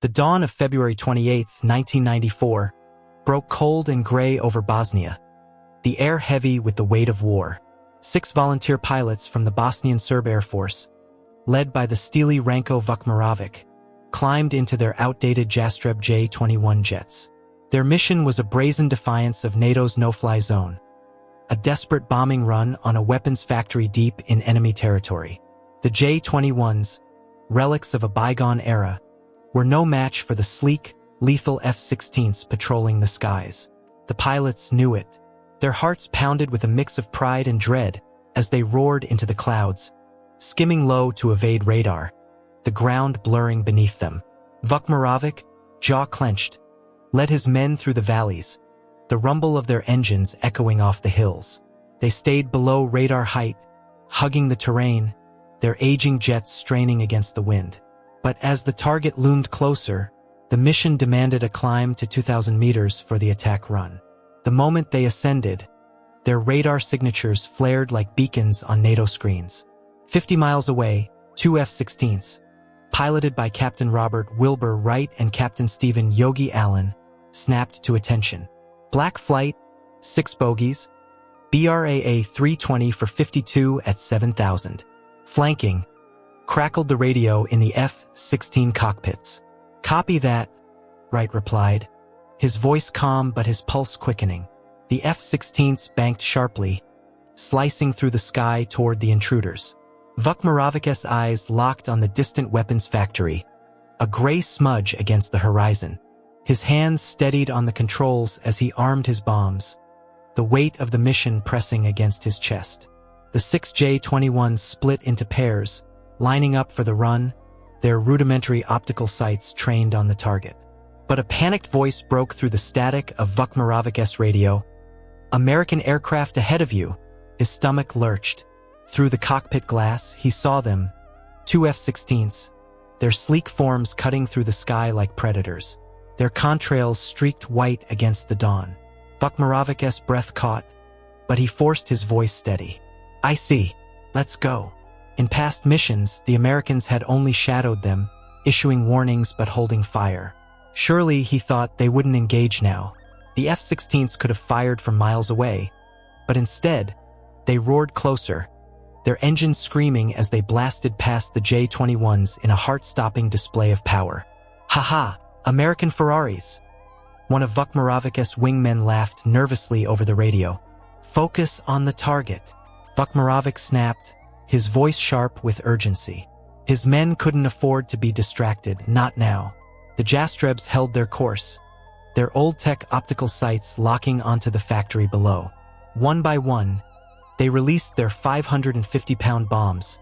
The dawn of February 28, 1994, broke cold and gray over Bosnia, the air heavy with the weight of war. 6 volunteer pilots from the Bosnian Serb Air Force, led by the steely Ranko Vukmirovic, climbed into their outdated Jastreb J-21 jets. Their mission was a brazen defiance of NATO's no-fly zone, a desperate bombing run on a weapons factory deep in enemy territory. The J-21s, relics of a bygone era, were no match for the sleek, lethal F-16s patrolling the skies. The pilots knew it. Their hearts pounded with a mix of pride and dread as they roared into the clouds, skimming low to evade radar, the ground blurring beneath them. Vukmirovic, jaw clenched, led his men through the valleys, the rumble of their engines echoing off the hills. They stayed below radar height, hugging the terrain, their aging jets straining against the wind. But as the target loomed closer, the mission demanded a climb to 2,000 meters for the attack run. The moment they ascended, their radar signatures flared like beacons on NATO screens. 50 miles away, 2 F-16s, piloted by Captain Robert Wilbur Wright and Captain Stephen Yogi Allen, snapped to attention. Black flight, 6 bogies, BRAA 320 for 52 at 7,000. Flanking, crackled the radio in the F-16 cockpits. "Copy that," Wright replied, his voice calm but his pulse quickening. The F-16s banked sharply, slicing through the sky toward the intruders. Vukmirovic's eyes locked on the distant weapons factory, a gray smudge against the horizon. His hands steadied on the controls as he armed his bombs, the weight of the mission pressing against his chest. The 6 J-21s split into pairs, lining up for the run, their rudimentary optical sights trained on the target. But a panicked voice broke through the static of Vukmirovic's radio. "American aircraft ahead of you." His stomach lurched. Through the cockpit glass, he saw them, 2 F-16s, their sleek forms cutting through the sky like predators. Their contrails streaked white against the dawn. Vukmirovic's breath caught, but he forced his voice steady. "I see. Let's go." In past missions, the Americans had only shadowed them, issuing warnings but holding fire. Surely, he thought, they wouldn't engage now. The F-16s could have fired from miles away, but instead, they roared closer, their engines screaming as they blasted past the J-21s in a heart-stopping display of power. "Ha-ha, American Ferraris!" One of Vukmirovic's wingmen laughed nervously over the radio. "Focus on the target." Vukmirovic snapped, his voice sharp with urgency. His men couldn't afford to be distracted, not now. The Jastrebs held their course, their old-tech optical sights locking onto the factory below. One by one, they released their 550-pound bombs,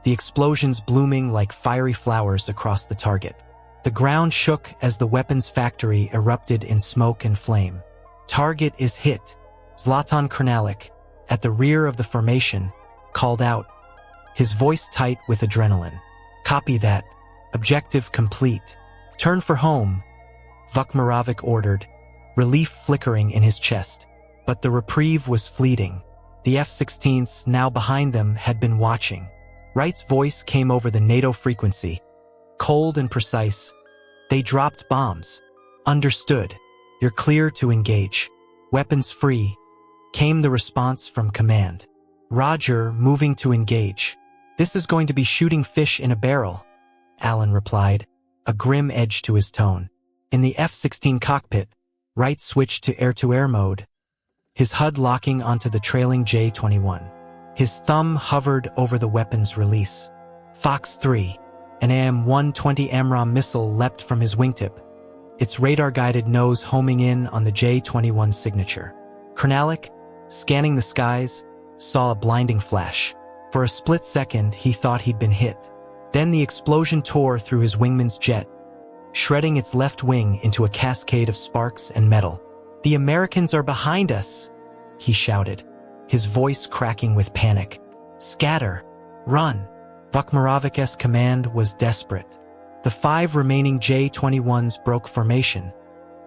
the explosions blooming like fiery flowers across the target. The ground shook as the weapons factory erupted in smoke and flame. "Target is hit," Zlatan Krnalik, at the rear of the formation, called out, his voice tight with adrenaline. "Copy that. Objective complete. Turn for home," Vukmirovic ordered, relief flickering in his chest. But the reprieve was fleeting. The F-16s, now behind them, had been watching. Wright's voice came over the NATO frequency, cold and precise. "They dropped bombs." "Understood. You're clear to engage. Weapons free," came the response from command. "Roger, moving to engage." "This is going to be shooting fish in a barrel," Allen replied, a grim edge to his tone. In the F-16 cockpit, Wright switched to air-to-air mode, his HUD locking onto the trailing J-21. His thumb hovered over the weapon's release. Fox 3, an AM-120 AMRAAM missile leapt from his wingtip, its radar-guided nose homing in on the J-21 signature. Krnalik, scanning the skies, saw a blinding flash. For a split second, he thought he'd been hit. Then the explosion tore through his wingman's jet, shredding its left wing into a cascade of sparks and metal. "The Americans are behind us," he shouted, his voice cracking with panic. "Scatter! Run!" Vukmirovic's command was desperate. The 5 remaining J-21s broke formation,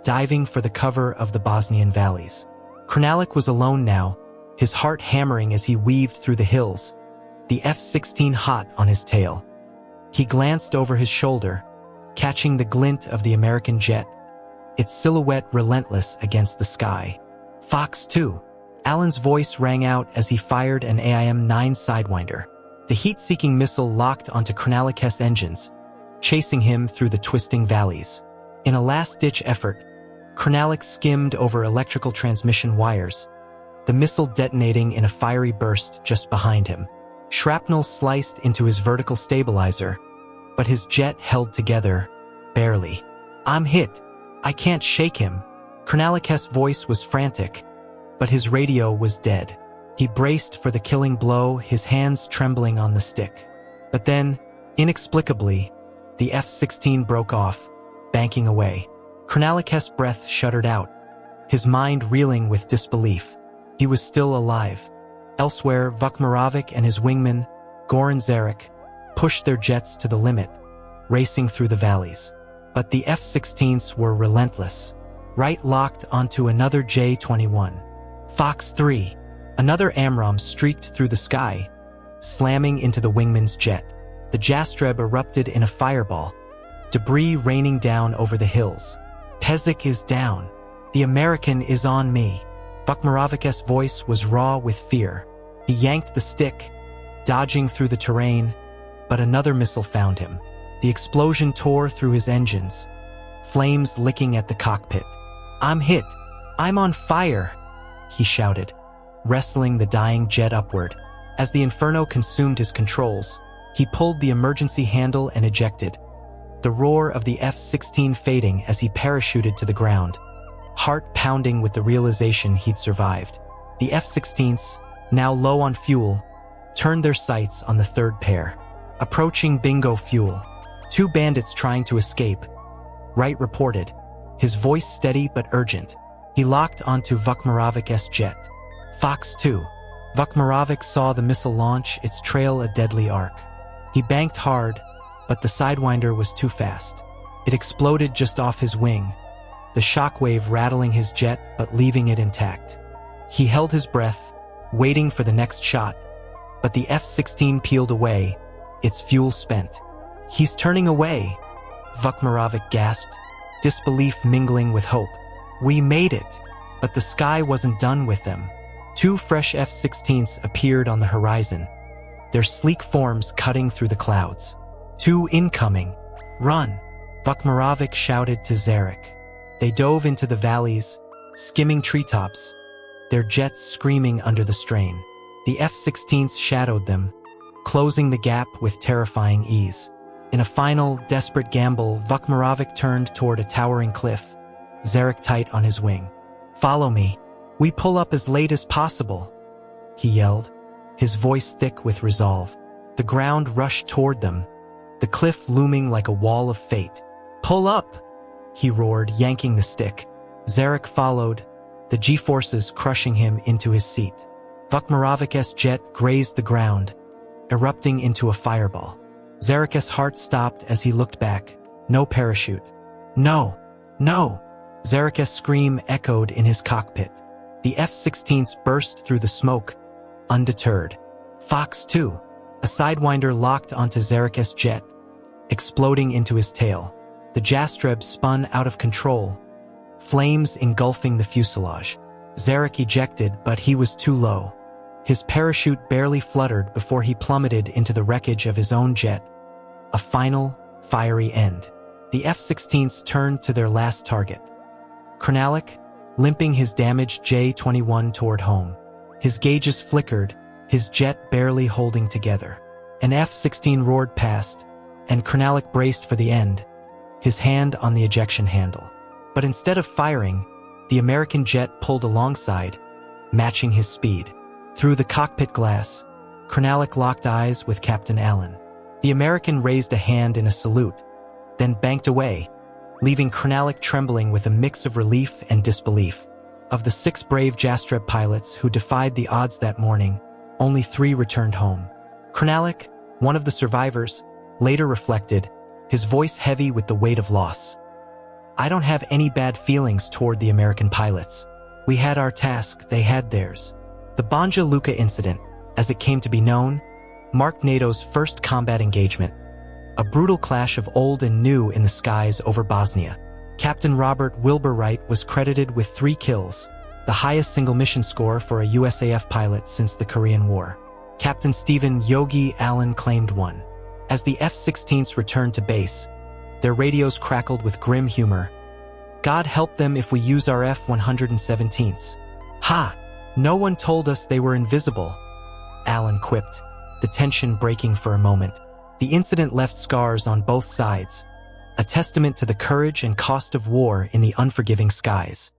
diving for the cover of the Bosnian valleys. Krnalik was alone now, his heart hammering as he weaved through the hills, the F-16 hot on his tail. He glanced over his shoulder, catching the glint of the American jet, its silhouette relentless against the sky. Fox 2. Allen's voice rang out as he fired an AIM-9 Sidewinder. The heat-seeking missile locked onto Krnalik's engines, chasing him through the twisting valleys. In a last-ditch effort, Krnalik skimmed over electrical transmission wires, the missile detonating in a fiery burst just behind him. Shrapnel sliced into his vertical stabilizer, but his jet held together, barely. "I'm hit. I can't shake him." Krnalik's voice was frantic, but his radio was dead. He braced for the killing blow, his hands trembling on the stick. But then, inexplicably, the F-16 broke off, banking away. Krnalik's breath shuddered out, his mind reeling with disbelief. He was still alive. Elsewhere, Vukmirovic and his wingman, Goran Zarek, pushed their jets to the limit, racing through the valleys. But the F-16s were relentless. Wright locked onto another J-21. Fox 3. Another AMRAAM streaked through the sky, slamming into the wingman's jet. The Jastreb erupted in a fireball, debris raining down over the hills. "Pezic is down. The American is on me." Vukmirovic's voice was raw with fear. He yanked the stick, dodging through the terrain, but another missile found him. The explosion tore through his engines, flames licking at the cockpit. "I'm hit. I'm on fire," he shouted, wrestling the dying jet upward. As the inferno consumed his controls, he pulled the emergency handle and ejected, the roar of the F-16 fading as he parachuted to the ground, heart pounding with the realization he'd survived. The F-16s, now low on fuel, turned their sights on the third pair. Approaching bingo fuel. 2 bandits trying to escape, Wright reported, his voice steady but urgent. He locked onto Vukmirovic's jet. Fox 2. Vukmirovic saw the missile launch, its trail a deadly arc. He banked hard, but the Sidewinder was too fast. It exploded just off his wing, the shockwave rattling his jet but leaving it intact. He held his breath, waiting for the next shot, but the F-16 peeled away, its fuel spent. "He's turning away," Vukmirovic gasped, disbelief mingling with hope. "We made it." But the sky wasn't done with them. 2 fresh F-16s appeared on the horizon, their sleek forms cutting through the clouds. "2 incoming. Run," Vukmirovic shouted to Zarek. They dove into the valleys, skimming treetops, their jets screaming under the strain. The F-16s shadowed them, closing the gap with terrifying ease. In a final, desperate gamble, Vukmirovic turned toward a towering cliff, Zarek tight on his wing. "Follow me. We pull up as late as possible," he yelled, his voice thick with resolve. The ground rushed toward them, the cliff looming like a wall of fate. "Pull up!" he roared, yanking the stick. Zarek followed, the G-forces crushing him into his seat. Vukmirovic's jet grazed the ground, erupting into a fireball. Zarek's heart stopped as he looked back. No parachute. "No! No!" Zarek's scream echoed in his cockpit. The F-16s burst through the smoke, undeterred. Fox 2. A Sidewinder locked onto Zarek's jet, exploding into his tail. The Jastreb spun out of control, flames engulfing the fuselage. Zarek ejected, but he was too low. His parachute barely fluttered before he plummeted into the wreckage of his own jet. A final, fiery end. The F-16s turned to their last target. Krnalik, limping his damaged J-21 toward home. His gauges flickered, his jet barely holding together. An F-16 roared past, and Krnalik braced for the end, his hand on the ejection handle. But instead of firing, the American jet pulled alongside, matching his speed. Through the cockpit glass, Krnalik locked eyes with Captain Allen. The American raised a hand in a salute, then banked away, leaving Krnalik trembling with a mix of relief and disbelief. Of the 6 brave Jastreb pilots who defied the odds that morning, only 3 returned home. Krnalik, one of the survivors, later reflected, his voice heavy with the weight of loss. "I don't have any bad feelings toward the American pilots. We had our task, they had theirs." The Banja Luka incident, as it came to be known, marked NATO's first combat engagement, a brutal clash of old and new in the skies over Bosnia. Captain Robert Wilbur Wright was credited with 3 kills, the highest single mission score for a USAF pilot since the Korean War. Captain Stephen Yogi Allen claimed 1. As the F-16s returned to base, their radios crackled with grim humor. "God help them if we use our F-117s. Ha! No one told us they were invisible," Allen quipped, the tension breaking for a moment. The incident left scars on both sides, a testament to the courage and cost of war in the unforgiving skies.